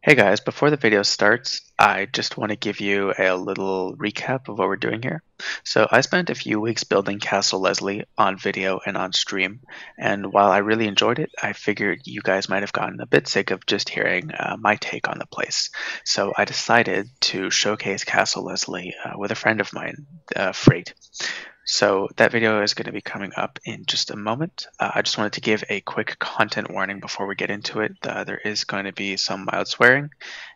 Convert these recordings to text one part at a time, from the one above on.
Hey guys, before the video starts, I just want to give you a little recap of what we're doing here. So I spent a few weeks building Castle Leslie on video and on stream, and while I really enjoyed it, I figured you guys might have gotten a bit sick of just hearing my take on the place. So I decided to showcase Castle Leslie with a friend of mine, Frayte. So that video is going to be coming up in just a moment. I just wanted to give a quick content warning before we get into it. There is going to be some mild swearing,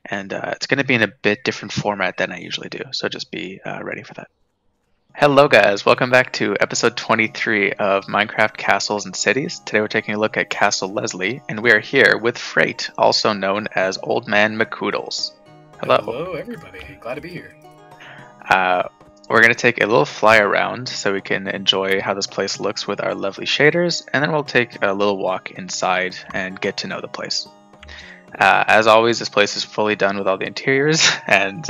and it's going to be in a bit different format than I usually do, so just be ready for that. Hello guys, welcome back to episode 23 of Minecraft Castles and Cities. Today we're taking a look at Castle Leslie, and we are here with Frayte, also known as Old Man McCoodles. Hello. Hello everybody, glad to be here. We're going to take a little fly around so we can enjoy how this place looks with our lovely shaders, and then we'll take a little walk inside and get to know the place. As always, this place is fully done with all the interiors, and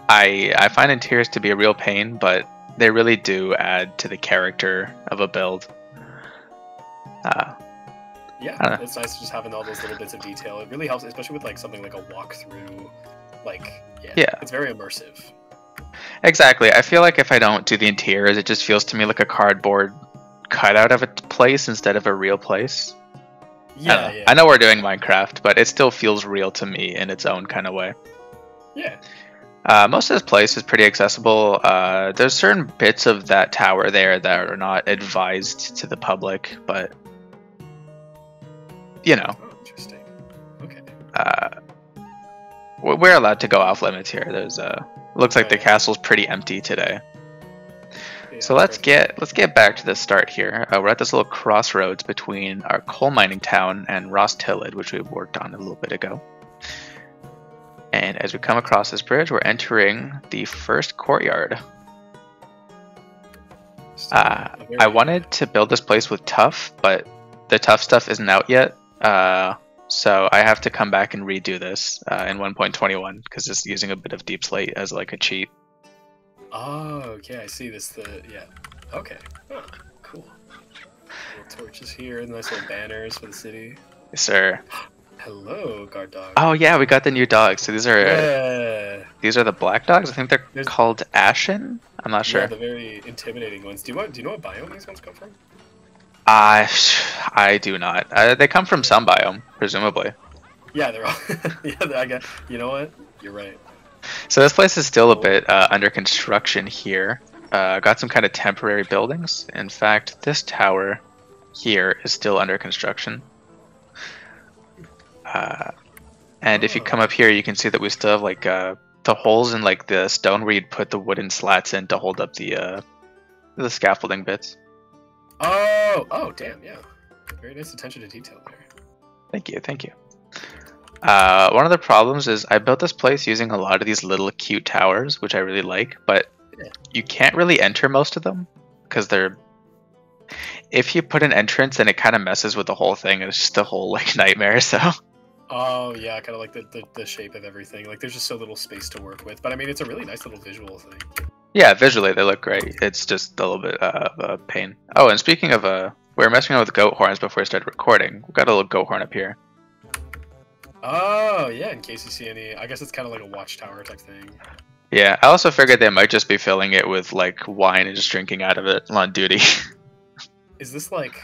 I find interiors to be a real pain, but they really do add to the character of a build. Yeah, it's nice just having all those little bits of detail. It really helps, especially with like something like a walkthrough. Yeah, it's very immersive. Exactly. I feel like if I don't do the interiors, it just feels to me like a cardboard cutout of a place instead of a real place. Yeah. I know we're doing Minecraft, but it still feels real to me in its own kind of way. Yeah. Most of this place is pretty accessible. There's certain bits of that tower there that are not advised to the public, but you know. Oh, interesting. Okay. We're allowed to go off limits here. There's looks like the castle's pretty empty today. Yeah, So let's get back to the start here. We're at this little crossroads between our coal mining town and Ross Tillid, which we worked on a little bit ago. And as we come across this bridge, we're entering the first courtyard. I wanted to build this place with tuff, but the tuff stuff isn't out yet. So I have to come back and redo this in 1.21 because it's using a bit of deep slate as like a cheat. Oh, okay, I see this. Okay. Oh, cool. Little torches here, nice little banners for the city. Yes, sir. Hello, guard dog. Oh yeah, we got the new dogs. So these are the black dogs. I think they're called Ashen. I'm not sure. Yeah, the very intimidating ones. Do you know what biome these ones come from? I do not. They come from some biome, presumably. Yeah, they're all. Yeah, I got. You know what? You're right. So this place is still a bit under construction here. Got some kind of temporary buildings. In fact, this tower here is still under construction. And if you come up here, you can see that we still have like the holes in like the stone where you'd put the wooden slats in to hold up the scaffolding bits. Oh, damn, yeah. Very nice attention to detail there. Thank you. One of the problems is I built this place using a lot of these little cute towers, which I really like, but you can't really enter most of them because if you put an entrance, then it kind of messes with the whole thing. It's just a whole like nightmare. So. Oh yeah, kind of like the shape of everything. Like there's just so little space to work with, but I mean it's a really nice little visual thing. Yeah, visually they look great. It's just a little bit of a pain. Oh, and speaking of we were messing around with goat horns before we started recording. We've got a little goat horn up here. Oh yeah, in case you see any, I guess it's kind of like a watchtower type thing. Yeah, I also figured they might just be filling it with like wine and just drinking out of it on duty. Is this like?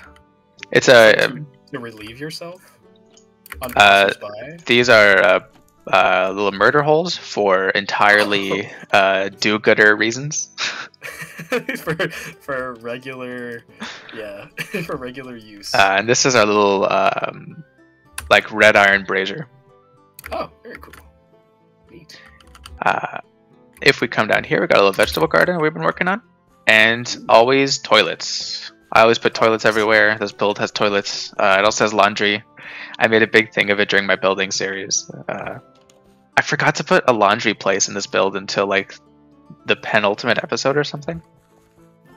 It's to relieve yourself? These are little murder holes for entirely do-gooder reasons. for regular, yeah, for regular use. And this is our little like red iron brazier. Oh, very cool. Neat. If we come down here, we got a little vegetable garden we've been working on, and always toilets. I always put toilets everywhere. This build has toilets. It also has laundry. I made a big thing of it during my building series. I forgot to put a laundry place in this build until like the penultimate episode or something.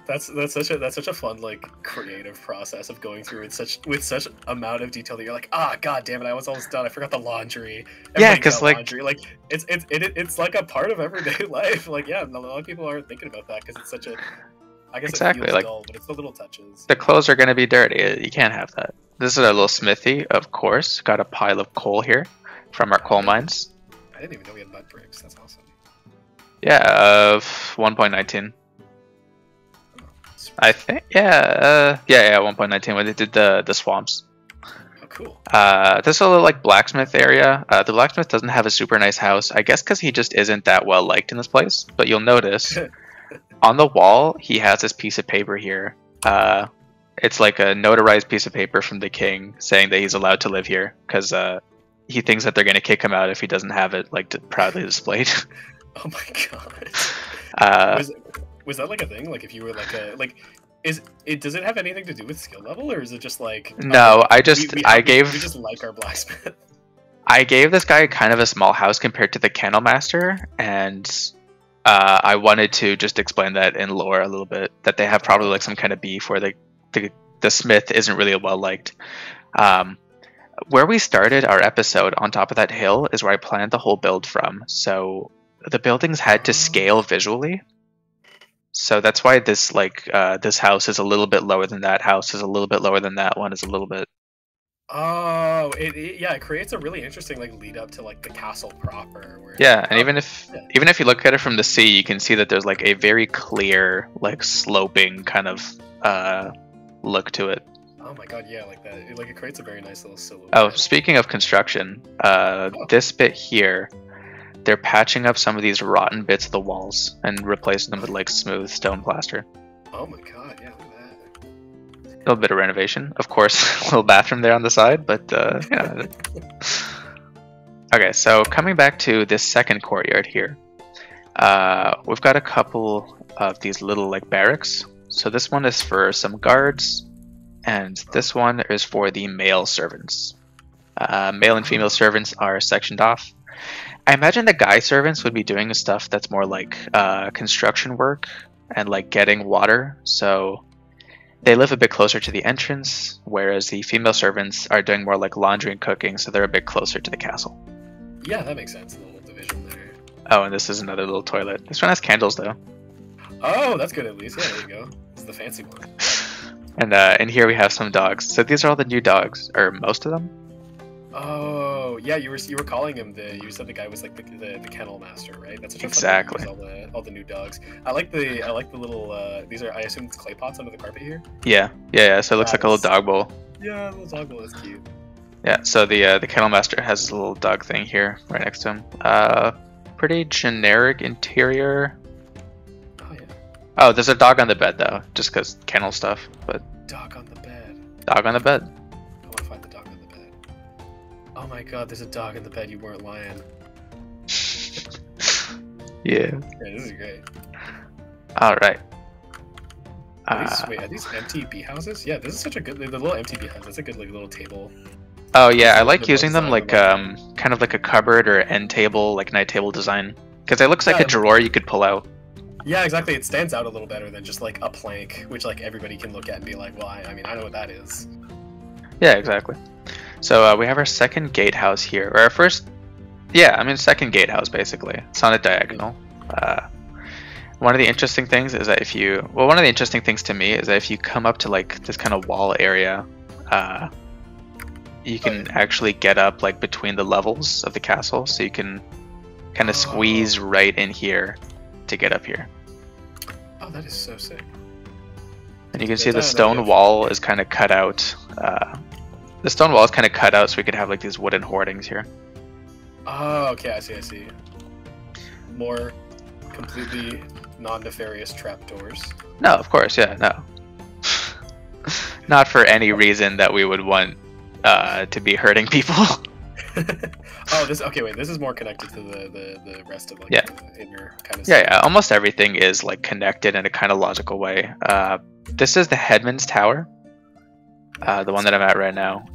That's such a fun like creative process of going through with such amount of detail that you're like, god damn it, I was almost done. I forgot the laundry. Yeah, because like laundry. Like it's like a part of everyday life. Like yeah, a lot of people aren't thinking about that because it's such a. I guess exactly it feels like dull, but it's the little touches. The clothes are going to be dirty. You can't have that. This is our little smithy, of course. Got a pile of coal here. from our coal mines. I didn't even know we had mud bricks. That's awesome. Yeah, 1.19. I think. Yeah, 1.19 when they did the swamps. Oh, cool. This is a little like blacksmith area. The blacksmith doesn't have a super nice house, I guess because he just isn't that well liked in this place. But you'll notice on the wall he has this piece of paper here. It's like a notarized piece of paper from the king saying that he's allowed to live here because he thinks that they're going to kick him out if he doesn't have it like proudly displayed. Oh my god. Was that like a thing? Like if you were like a like, does it have anything to do with skill level, or is it just like no? I just we just like our blacksmith. I gave this guy kind of a small house compared to the kennel master, and I wanted to just explain that in lore a little bit, that they have probably like some kind of beef where the smith isn't really well liked. Where we started our episode on top of that hill is where I planned the whole build from. So the buildings had to scale visually. So that's why this this house is a little bit lower than that house, is a little bit lower than that one, is a little bit. Oh, it creates a really interesting like lead up to like the castle proper. Where, yeah, and even if you look at it from the sea, you can see that there's like a very clear like sloping kind of look to it. Oh my god, yeah, like that. It creates a very nice little silhouette. Oh, speaking of construction, this bit here, they're patching up some of these rotten bits of the walls and replacing them with like smooth stone plaster. Oh my god, yeah, look at that. A little bit of renovation, of course. A little bathroom there on the side, but yeah. Okay, so coming back to this second courtyard here, we've got a couple of these little like barracks. So this one is for some guards, and this one is for the male servants. Male and female servants are sectioned off. I imagine the guy servants would be doing stuff that's more like construction work and like getting water. So they live a bit closer to the entrance, whereas the female servants are doing more like laundry and cooking, so they're a bit closer to the castle. Yeah, that makes sense. A little division there. Oh, and this is another little toilet. This one has candles though. Oh, that's good at least. Yeah, there you go. This is the fancy one. And here we have some dogs. So these are all the new dogs, or most of them. Oh, yeah, you were calling him you said the guy was like the kennel master, right? That's such a exactly. Fun to use all the new dogs. I like the little these are, I assume it's clay pots under the carpet here. Yeah. So it looks like a little dog bowl. Yeah, a little dog bowl is cute. Yeah, so the kennel master has a little dog thing here right next to him. Pretty generic interior. Oh yeah. Oh, there's a dog on the bed though, just because kennel stuff. But dog on the bed. Dog on the bed. I want to find the dog on the bed. Oh my god, there's a dog in the bed. You weren't lying. Yeah. This is great. All right. Are these empty bee houses? Yeah, this is such a good. The little empty bee house. That's a good like little table. Oh yeah, I like using them like kind of like a cupboard or end table, like night table design, because it looks like a drawer you could pull out. Yeah, exactly. It stands out a little better than just like a plank, which like everybody can look at and be like, well, I mean, I know what that is. Yeah, exactly. So we have our second gatehouse here, or our first. Yeah, I mean second gatehouse basically. It's on a diagonal. One of the interesting things is that one of the interesting things to me is that if you come up to like this kind of wall area, you can actually get up like between the levels of the castle, so you can kind of squeeze right in here to get up here. Oh, that is so sick. And you can see the stone wall is kind of cut out. The stone wall is kind of cut out so we could have like these wooden hoardings here. Oh, okay, I see. More completely non-nefarious trapdoors. No, of course, yeah, no. Not for any reason that we would want to be hurting people. Oh, this is more connected to the rest of like the inner kind of. Yeah, almost everything is like connected in a kind of logical way. This is the Headman's Tower, the one that I'm at right now.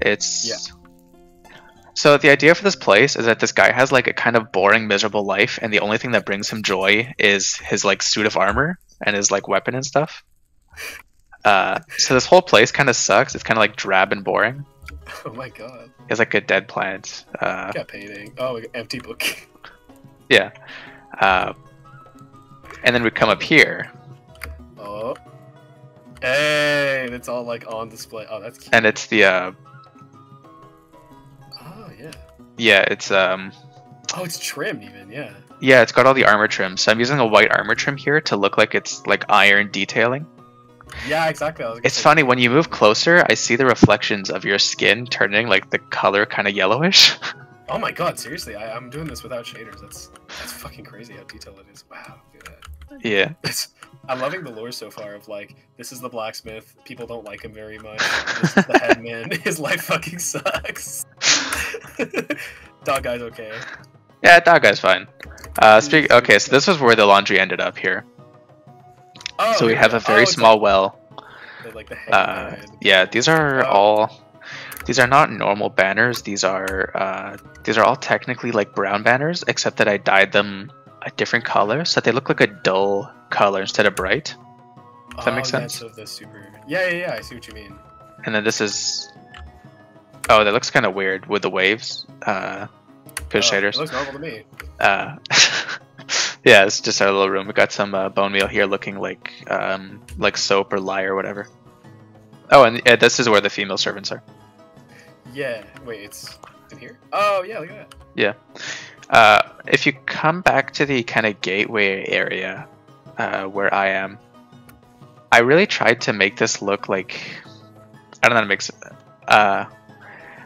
So the idea for this place is that this guy has like a kind of boring, miserable life, and the only thing that brings him joy is his like suit of armor and his like weapon and stuff. So this whole place kind of sucks. It's kind of like drab and boring. Oh my god. It's like a dead planet. Got painting. Oh, empty book. Yeah. And then we come up here. Oh. Hey, it's all like on display. Oh, that's cute. And it's the oh yeah. Yeah, it's Oh, it's trimmed even. Yeah. yeah, it's got all the armor trim. So I'm using a white armor trim here to look like it's like iron detailing. Yeah, exactly. I was gonna It's say funny something. when you move closer, I see the reflections of your skin turning like the color kind of yellowish. Oh my god, seriously, I'm doing this without shaders. That's fucking crazy how detailed it is. Wow, look at that. Yeah. I'm loving the lore so far of like, this is the blacksmith, people don't like him very much. This is the headman, his life fucking sucks. Dog guy's okay. Yeah, dog guy's fine. Okay, so this was where the laundry ended up here. Oh, So we here have go. a very it's small well. like the head Yeah, these are Oh. not normal banners. These are all technically like brown banners, except that I dyed them a different color so that they look like a dull color instead of bright. Does that make sense? Yeah, so the super. Yeah, I see what you mean. And then this is. Oh, that looks kind of weird with the waves. Good shaders. It looks normal to me. Yeah, it's just our little room. We got some bone meal here, looking like soap or lye or whatever. Oh, and this is where the female servants are. Yeah. Wait, it's in here. Oh yeah, look at that. Yeah. If you come back to the kind of gateway area where I am, I really tried to make this look like, I don't know how to make it.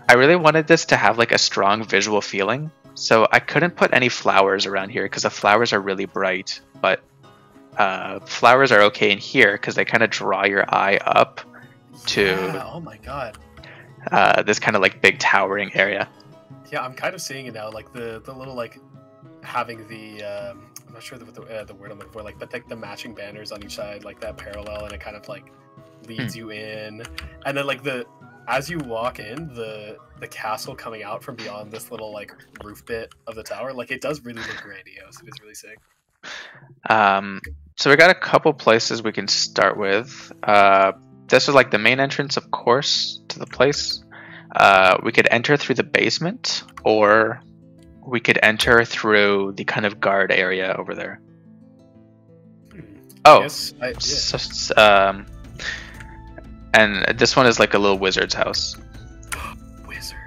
I really wanted this to have like a strong visual feeling, so I couldn't put any flowers around here because the flowers are really bright, but flowers are okay in here because they kind of draw your eye up to oh my god. this kind of like big towering area. Yeah, I'm kind of seeing it now, like the little like having the I'm not sure what the word I'm looking for, like, but like the matching banners on each side, like that parallel, and it kind of like leads you in, and then like as you walk in, the castle coming out from beyond this little like roof bit of the tower, like it does really look grandiose. It is really sick. So we got a couple places we can start with. This is like the main entrance, of course, to the place. We could enter through the basement, or we could enter through the kind of guard area over there. Oh, and this one is like a little wizard's house. Wizard.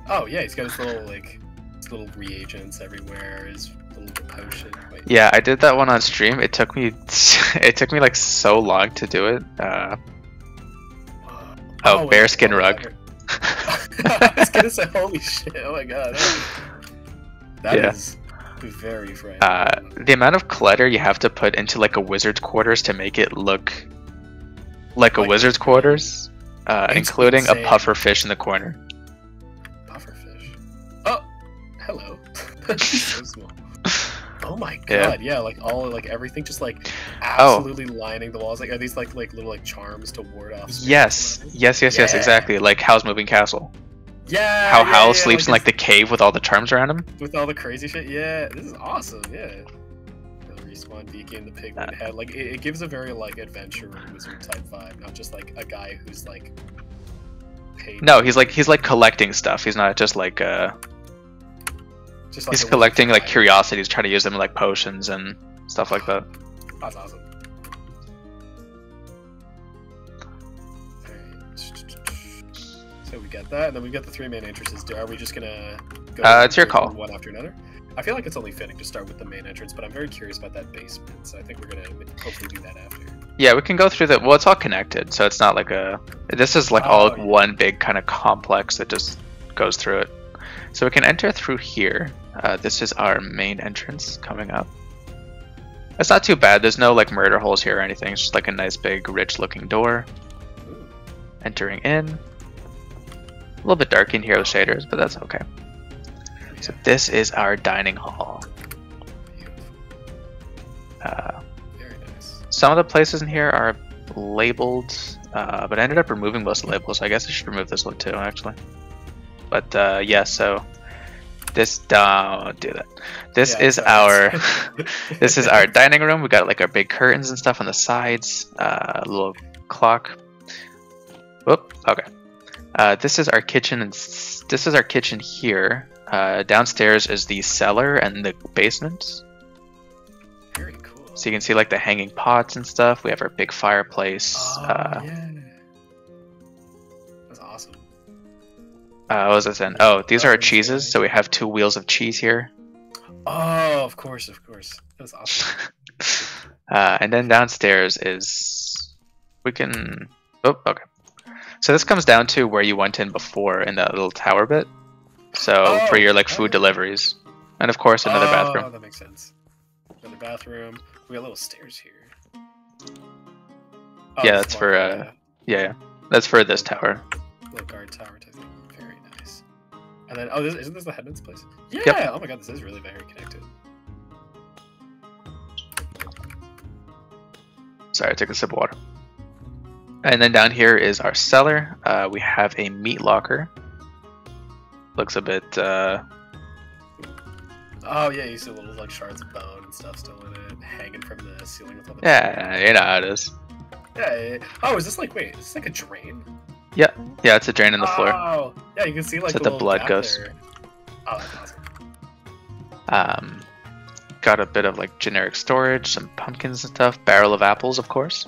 Oh yeah, he's got his little reagents everywhere. His little potion. Wait. Yeah, I did that one on stream. It took me like so long to do it. Bearskin rug. I was gonna say, holy shit! Oh my god, that is very frightening. The amount of clutter you have to put into like a wizard's quarters to make it look like a wizard's quarters, including insane. a puffer fish in the corner. Puffer fish. Oh, hello. So small. Oh my god, yeah, like everything just like absolutely lining the walls. Like, are these like little charms to ward off? Yes, exactly. Like Hal's moving castle. Yeah. How Hal sleeps in like the cave with all the charms around him. With all the crazy shit. Yeah, this is awesome. Yeah. The respawn beacon, the pigment head, like it gives a very like adventure wizard type vibe, not just like a guy who's like paid. No, he's like collecting stuff. He's not just like he's collecting like curiosities, trying to use them like potions and stuff like that. That's awesome. So we got that, and then we got the three main entrances. Are we just gonna go it's your call. One after another? I feel like it's only fitting to start with the main entrance, but I'm very curious about that basement, so I think we're gonna hopefully do that after. Yeah, we can go through the. Well, it's all connected, so it's not like a. This is like one big kind of complex that just goes through it. So we can enter through here. This is our main entrance coming up. It's not too bad. There's no like murder holes here or anything. It's just like a nice big rich looking door. Ooh. Entering in. A little bit dark in here with shaders, but that's okay. Yeah. So this is our dining hall. Very nice. Some of the places in here are labeled, but I ended up removing most of the labels. So I guess I should remove this one too, actually. But yeah, so this don't do that. This is our this is our dining room. We got like our big curtains and stuff on the sides. A little clock. Whoop. Okay. This is our kitchen, and this is our kitchen here. Downstairs is the cellar and the basement. Very cool. So you can see like the hanging pots and stuff. We have our big fireplace. Yeah. That's awesome. What was I saying? Oh, these are our this cheeses. guy. So we have 2 wheels of cheese here. Oh, of course, of course. That was awesome. And then downstairs is we can. Oh, okay. So this comes down to where you went in before in that little tower bit. So for your like food Yeah. deliveries, and of course another Oh, bathroom. that makes sense. Another bathroom. We got little stairs here. Oh, Yeah, this that's is for yeah, that's for this tower. little guard tower type thing. Very nice. And then isn't this the headman's place? Yeah. Yep. Oh my god, this is really very connected. Sorry, I took a sip of water. And then down here is our cellar. We have a meat locker. Looks a bit. Oh yeah, you see little like shards of bone and stuff still in it, hanging from the ceiling with all the. Yeah, you know how it is. Yeah. Oh, is this like is this like a drain? Yeah, it's a drain in the floor. Oh, yeah, you can see like So the the blood gap goes. there. Oh, that's awesome. Got a bit of like generic storage, some pumpkins and stuff. Barrel of apples, of course.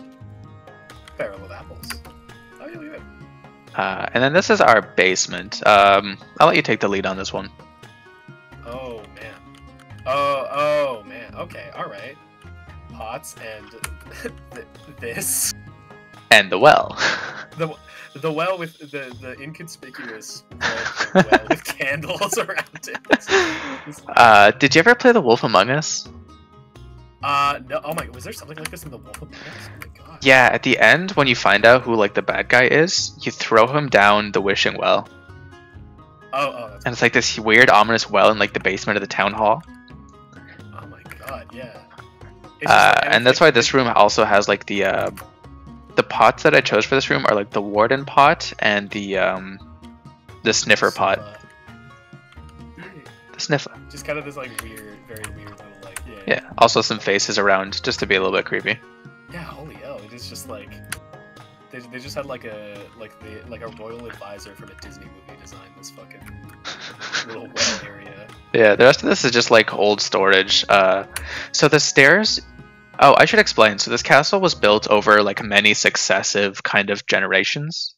Barrel of apples. Oh yeah, look at that. And then this is our basement. I'll let you take the lead on this one. Oh man. Oh man. Okay, all right. Pots and this. And the well. The well with the inconspicuous red well with candles around it. Did you ever play The Wolf Among Us? No. Oh my. Was there something like this in the Wolf Among Us? Oh my god. Yeah, at the end when you find out who like the bad guy is, you throw him down the wishing well. Oh, that's. And it's like this weird ominous well in like the basement of the town hall. Oh my god. Yeah. It's just, And that's why this room also has like the pots that I chose for this room are like the warden pot and the sniffer pot. The sniffer. Just kind of this like weird, very weird little like Yeah. Also some faces around just to be a little bit creepy. Yeah, holy hell! It is just like they just had like a royal advisor from a Disney movie design this fucking little well area. Yeah, the rest of this is just like old storage. So the stairs. Oh, I should explain. So this castle was built over like many successive kind of generations.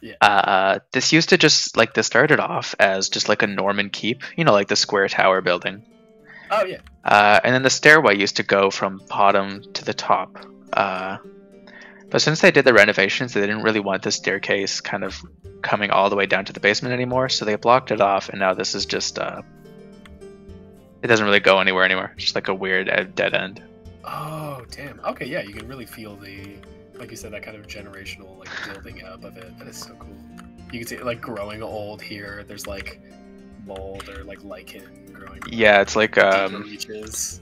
Yeah. This used to just like this started off as just like a Norman keep, you know, like the square tower building. Oh yeah. And then the stairway used to go from bottom to the top. But since they did the renovations, they didn't really want the staircase kind of coming all the way down to the basement anymore, so they blocked it off, and now this is just it doesn't really go anywhere anymore. Just like a weird dead end. Oh damn. Okay, yeah, you can really feel the, like you said, that kind of generational like building up of it. That is so cool. You can see it like growing old here. There's like mold or like lichen growing. Yeah, it's like deeper reaches.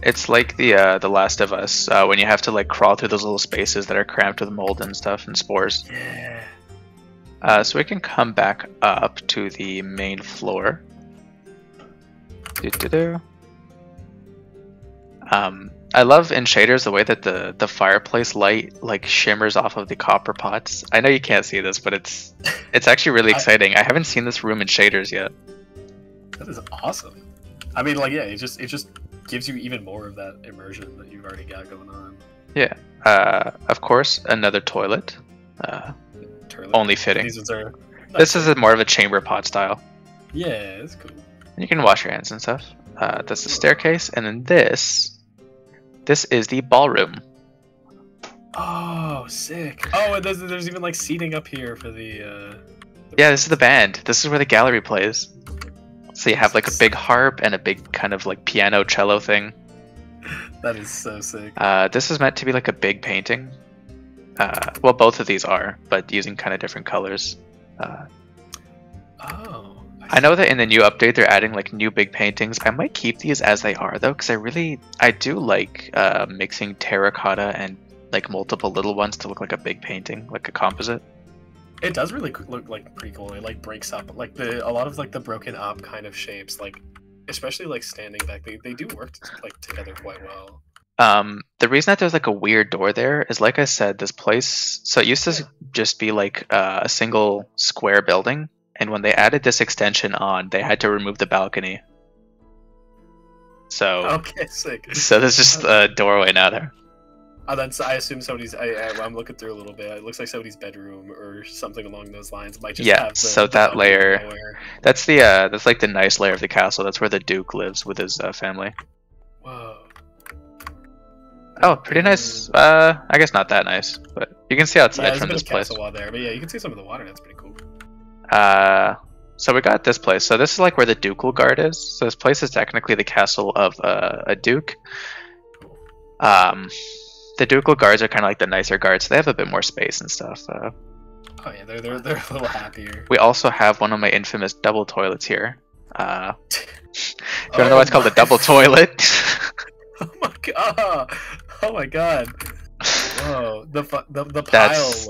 it's like the Last of Us when you have to like crawl through those little spaces that are cramped with mold and stuff and spores. Yeah. So we can come back up to the main floor. Doo-doo-doo. I love in shaders the way that the fireplace light like shimmers off of the copper pots. I know you can't see this, but it's actually really exciting. I haven't seen this room in shaders yet. That is awesome. I mean, like, yeah, it just gives you even more of that immersion that you've already got going on. Yeah. Of course, another toilet. Only fitting. These ones are. This is more of a chamber pot style. Yeah, it's cool. And you can wash your hands and stuff. That's the staircase, and then this is the ballroom. Oh, sick. Oh, and there's even like seating up here for the Yeah, this is the band. This is where the gallery plays. So you have like a big harp and a big kind of like piano cello thing. That is so sick. This is meant to be like a big painting. Well, both of these are, but using kind of different colors. Oh. I know that in the new update they're adding like new big paintings. I might keep these as they are though, because I do like mixing terracotta and like multiple little ones to look like a big painting, like a composite. It does really look like pretty cool. It like breaks up like a lot of like the broken up kind of shapes, like especially like standing back. They do work like together quite well. The reason that there's like a weird door there is, like I said, this place. So it used to just be like a single square building. And when they added this extension on, they had to remove the balcony. So okay, sick. So there's just a doorway now there. That's I assume somebody's. I'm looking through a little bit. It looks like somebody's bedroom or something along those lines. It might just Yeah, have so the that balcony layer, nowhere. that's the that's like the nice layer of the castle. That's where the Duke lives with his family. Whoa. Oh, pretty nice. I guess not that nice, but you can see Yeah, outside there's a from bit this of place. castle wall there, but yeah, you can see some of the water. That's pretty cool. So we got this place. So this is like where the ducal guard is. So this place is technically the castle of a duke. The ducal guards are kind of like the nicer guards. So they have a bit more space and stuff. Oh yeah, they're a little happier. We also have one of my infamous double toilets here. If you don't know why Oh it's called a my- double toilet. Oh my god! Oh my god! Whoa, the pile.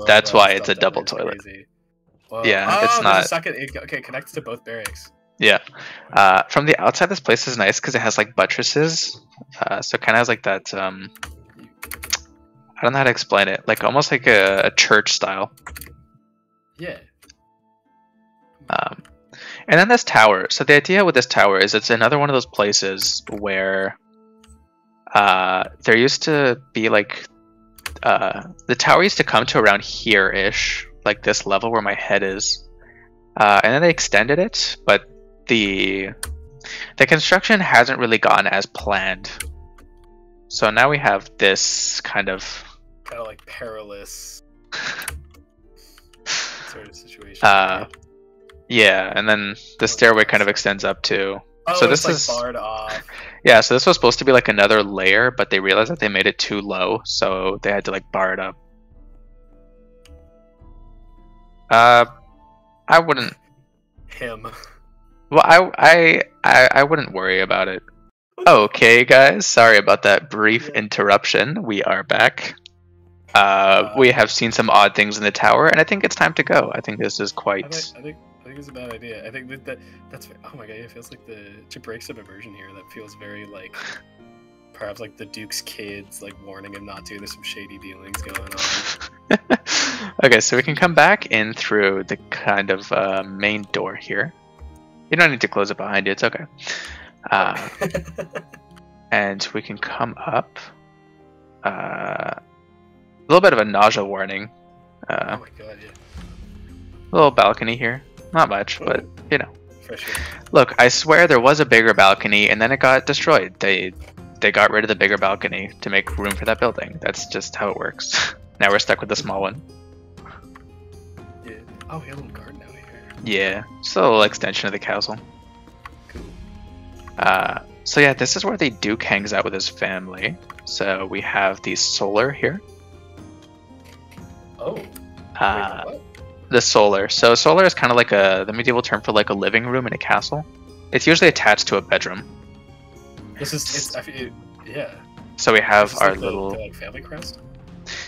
That's logo why and it's a stuff down double there is toilet. crazy. Whoa. Yeah, oh, it's there's not- a second. Okay, it connects to both barracks. Yeah. From the outside, this place is nice because it has like buttresses. So it kind of has like that. I don't know how to explain it. Like almost like a church style. Yeah. And then this tower. So the idea with this tower is it's another one of those places where there used to be like the tower used to come to around here-ish, like this level where my head is. And then they extended it, but the construction hasn't really gone as planned. So now we have this kind of like perilous sort of situation. yeah, and then the stairway kind of extends up too. Oh, so it's this like is barred off. yeah, so this was supposed to be like another layer, but they realized that they made it too low, so they had to like bar it up. I wouldn't. Him. Well, I wouldn't worry about it. Okay, guys, sorry about that brief interruption. We are back. We have seen some odd things in the tower, and I think it's time to go. I think this is quite. I think it's a bad idea. I think that's oh my god, it feels like to break some immersion here. That feels very like perhaps like the Duke's kids like warning him not to. There's some shady dealings going on. Okay, so we can come back in through the kind of main door here. You don't need to close it behind you. It's okay. And we can come up. A little bit of a nausea warning. Oh my god, yeah. Little balcony here. Not much, but you know. For sure. Look, I swear there was a bigger balcony, and then it got destroyed. They got rid of the bigger balcony to make room for that building. That's just how it works. Now we're stuck with the small one. Yeah. Oh, we have a little garden out here. Yeah, just a little extension of the castle. Cool. So yeah, this is where the Duke hangs out with his family. So we have the solar here. Oh. Wait, what? The solar. So solar is kind of like the medieval term for like a living room in a castle. It's usually attached to a bedroom. This is yeah. So we have Is this our like little the, like family crest.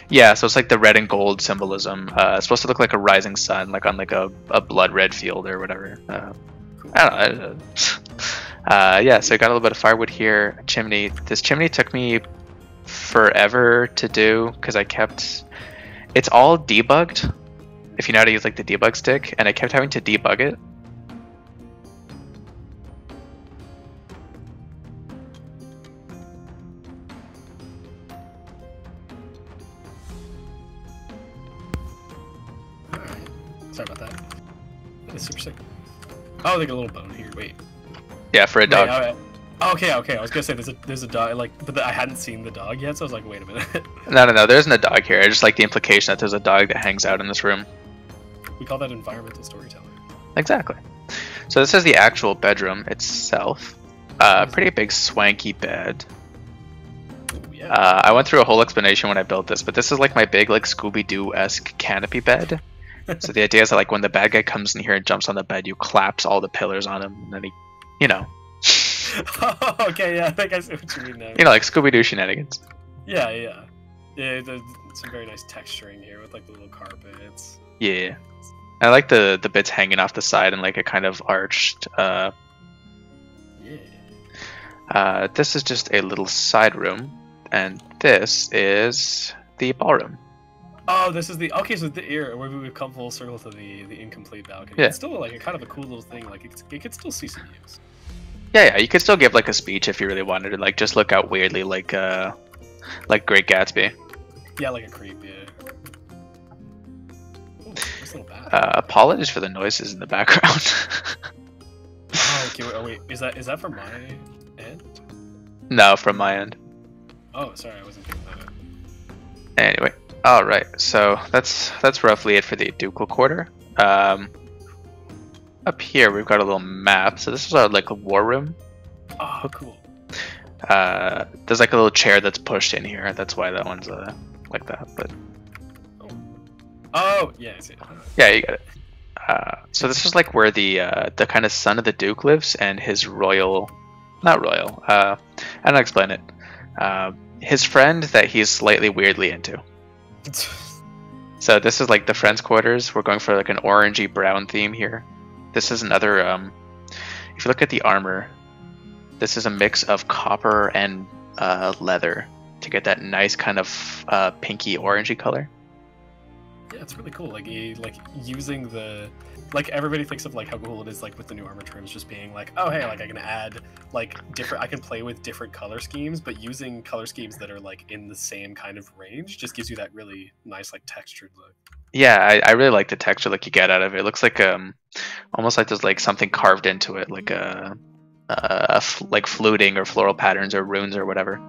yeah. So it's like the red and gold symbolism. It's supposed to look like a rising sun, like on like a blood red field or whatever. Cool. I don't know. Yeah. So I got a little bit of firewood here. A chimney. This chimney took me forever to do because I kept. It's all debugged. If you know how to use like the debug stick, and I kept having to debug it. Alright. Sorry about that. It's super sick. Oh, like a little bone here. Wait. Yeah, for a dog. Wait, okay. I was gonna say there's a dog like, but I hadn't seen the dog yet, so I was like, wait a minute. No. There isn't a dog here. I just like the implication that there's a dog that hangs out in this room. We call that environmental storytelling. Exactly. So this is the actual bedroom itself. Pretty big swanky bed. Ooh, yeah. I went through a whole explanation when I built this, but this is like my big like Scooby-Doo-esque canopy bed. So the idea is that like when the bad guy comes in here and jumps on the bed, you collapse all the pillars on him, and then he, you know, Okay, yeah, I think I see what you mean now. you know, like Scooby-Doo shenanigans. Yeah. There's some very nice texturing here with like the little carpets. Yeah. I like the bits hanging off the side and like a kind of arched. Yeah. This is just a little side room, and this is the ballroom. Oh, this is the so the ear where we've come full circle to the incomplete balcony. Yeah. It's still like a kind of a cool little thing. Like it could still see some use. Yeah. You could still give like a speech if you really wanted to, like just look out weirdly like Great Gatsby. Yeah, like a creep. Yeah. Ooh, nice little bat. Apologies for the noises in the background. Oh, okay. Wait. Is that from my end? No, from my end. Oh, sorry, I wasn't thinking that. Anyway, all right. So that's roughly it for the ducal quarter. Up here we've got a little map. So this is our like war room. Oh, cool. There's like a little chair that's pushed in here. That's why that one's like that. But oh yeah, I see it. yeah, you got it. So this is like where the kind of son of the Duke lives and his not royal. I don't explain it. His friend that he's slightly weirdly into. So this is like the friends' quarters. We're going for like an orangey brown theme here. This is another. If you look at the armor, this is a mix of copper and leather to get that nice kind of pinky orangey color. Yeah, it's really cool. Like using the everybody thinks of like how cool it is like with the new armor trims just being like, oh hey, like I can add like different, I can play with different color schemes, but using color schemes that are like in the same kind of range just gives you that really nice like textured look. Yeah, I really like the texture look you get out of it. It looks like almost like there's like something carved into it, like like fluting or floral patterns or runes or whatever.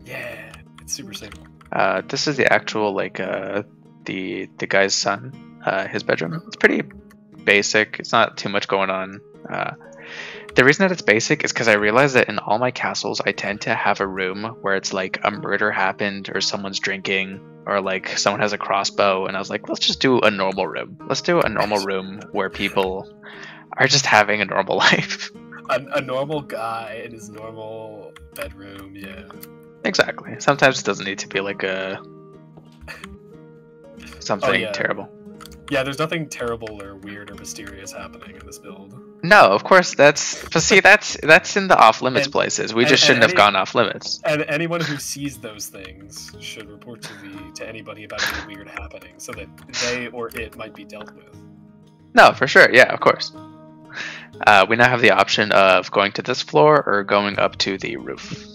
Yeah, it's super simple. This is the actual like the guy's son, his bedroom. It's pretty basic. It's not too much going on. The reason that it's basic is because I realize that in all my castles I tend to have a room where it's like a murder happened or someone's drinking or like someone has a crossbow, and I was like, let's just do a normal room. Let's do a normal room where people are just having a normal life. A normal guy in his normal bedroom, yeah. Exactly. Sometimes it doesn't need to be like something terrible. Yeah, there's nothing terrible or weird or mysterious happening in this build. No, of course that's in the off limits places. We just shouldn't have gone off limits. And anyone who sees those things should report to anybody about any weird happening, so that they or it might be dealt with. No, for sure. Yeah, of course. We now have the option of going to this floor or going up to the roof.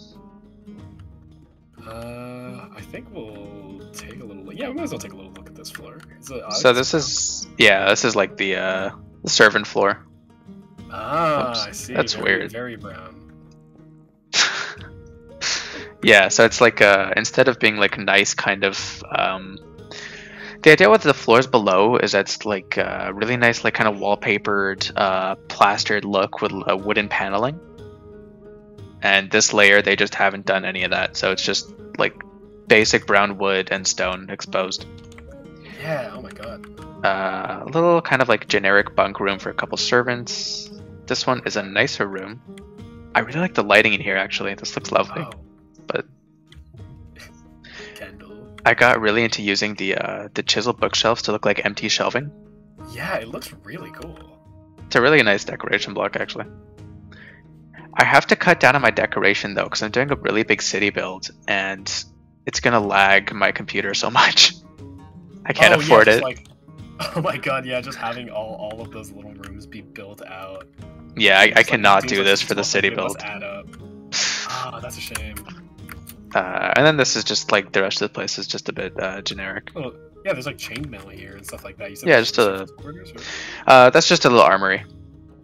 I think we'll take a little. Yeah, we might as well take a little look at this floor. So this is like the servant floor. Ah, Oops, I see. That's weird. Very brown. Yeah, so it's like instead of being like nice kind of the idea with the floors below is that's like really nice like kind of wallpapered plastered look with wooden paneling. And this layer they just haven't done any of that, so it's just like basic brown wood and stone exposed. Yeah, oh my god. A little kind of like generic bunk room for a couple servants. This one is a nicer room. I really like the lighting in here actually. This looks lovely. Oh. But Kendall. I got really into using the chisel bookshelves to look like empty shelving. Yeah, it looks really cool. It's a really nice decoration block actually. I have to cut down on my decoration though because I'm doing a really big city build and it's gonna lag my computer so much. I can't afford it. Like, oh my god, yeah, just having all of those little rooms be built out. Yeah, I cannot do this for the city build. Add up. Ah, that's a shame. And then this is just like the rest of the place is just a bit generic. Oh, yeah, there's like chainmail here and stuff like that. You said Yeah, just that's just a little armory.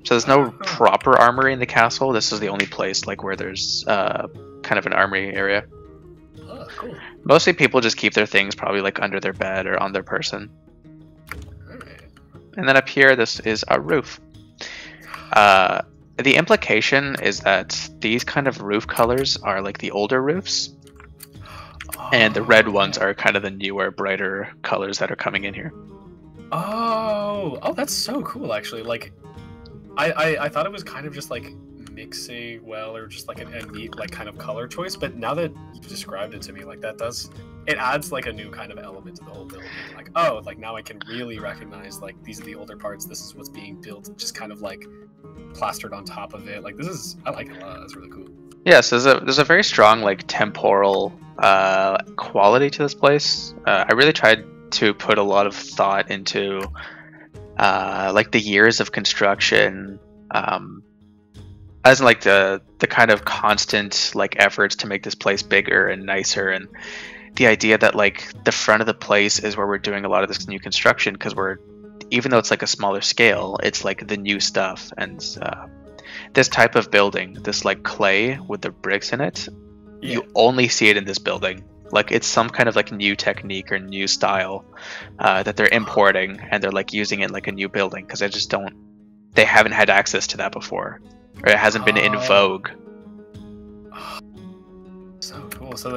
So there's no proper armory in the castle. This is the only place like where there's kind of an armory area. Oh, cool. Mostly people just keep their things probably like under their bed or on their person. Alright. And then up here, this is a roof. The implication is that these kind of roof colors are like the older roofs, and the red ones are kind of the newer, brighter colors that are coming in here. Oh, that's so cool actually. Like, I thought it was kind of just like mixing well or just like a neat like kind of color choice, but now that you've described it to me, like it adds like a new kind of element to the whole build. Like, oh, like now I can really recognize like these are the older parts, this is what's being built, just kind of like plastered on top of it. Like I like it a lot. That's really cool. Yeah, so there's a very strong like temporal quality to this place. I really tried to put a lot of thought into like the years of construction, as in like the kind of constant like efforts to make this place bigger and nicer, and the idea that like the front of the place is where we're doing a lot of this new construction because we're, even though it's like a smaller scale, it's like the new stuff. And this type of building, this like clay with the bricks in it, you only see it in this building. Like it's some kind of like new technique or new style that they're importing, and they're like using it in like a new building because they haven't had access to that before, or it hasn't been in vogue. So cool. So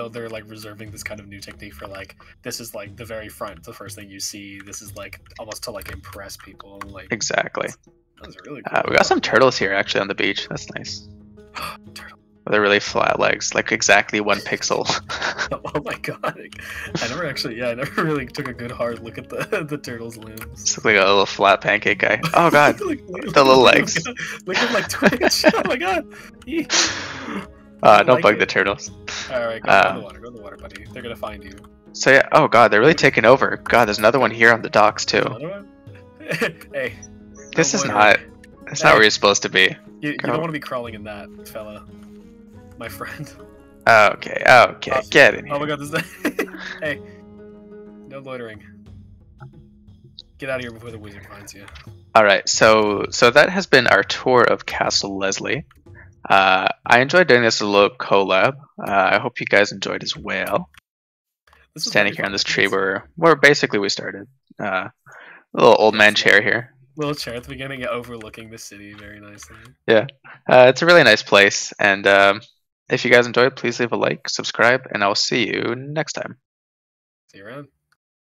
they're like reserving this kind of new technique for like, this is like the very front, the first thing you see. This is like almost to like impress people. Like exactly. Those are really cool. We got some turtles here actually on the beach. That's nice. Turtle. They're really flat legs, like exactly 1 pixel. Oh my god! I never really took a good hard look at the turtle's limbs. It's like a little flat pancake guy. Oh god, the little legs. Look at like Twitch. Oh my god. Don't bug the turtles. All right, go in the water. Go in the water, buddy. They're gonna find you. So yeah. Oh god, they're really taking over. God, there's another one here on the docks too. Another one? Hey. This is not. It's not where you're supposed to be. You don't want to be crawling in that, fella. My friend. Okay, get in here. Oh my god, this is Hey. No loitering. Get out of here before the wizard finds you. Alright, so that has been our tour of Castle Leslie. I enjoyed doing this as a little collab. I hope you guys enjoyed as well. Standing here on this tree where basically we started. A little old man chair here. Little chair at the beginning, overlooking the city very nicely. Yeah, it's a really nice place, and if you guys enjoyed, please leave a like, subscribe, and I'll see you next time. See you around.